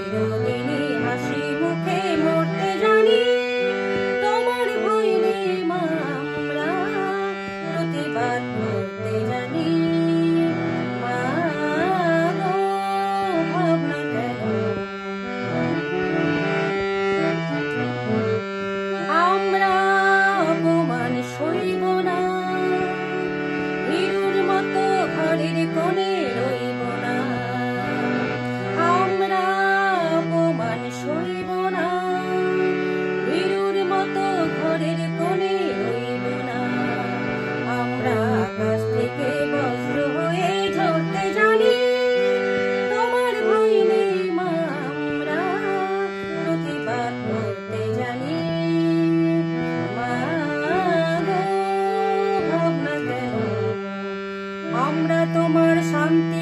চিরদিনই হাসি মুখে মরতে জানি। তোমার ভয় নেই মা, আমরা প্রতিবাদ করতে জানি। মা গো, ভাবনা কেন? আমরা অপমান সইব না, ভীরুর মতো ঘরের কোণে রইব না। আমরা অপমান সইব না, ভীরুর মতো ঘরের কোণে রইব না। আমরা আকাশ থেকে বজ্র হয়ে ঝরতে জানি। তোমার ভয় নেই মা, আমরা প্রতিবাদ করতে জানি। মা গো, ভাবনা কেন? আমরা তোমার শান্তি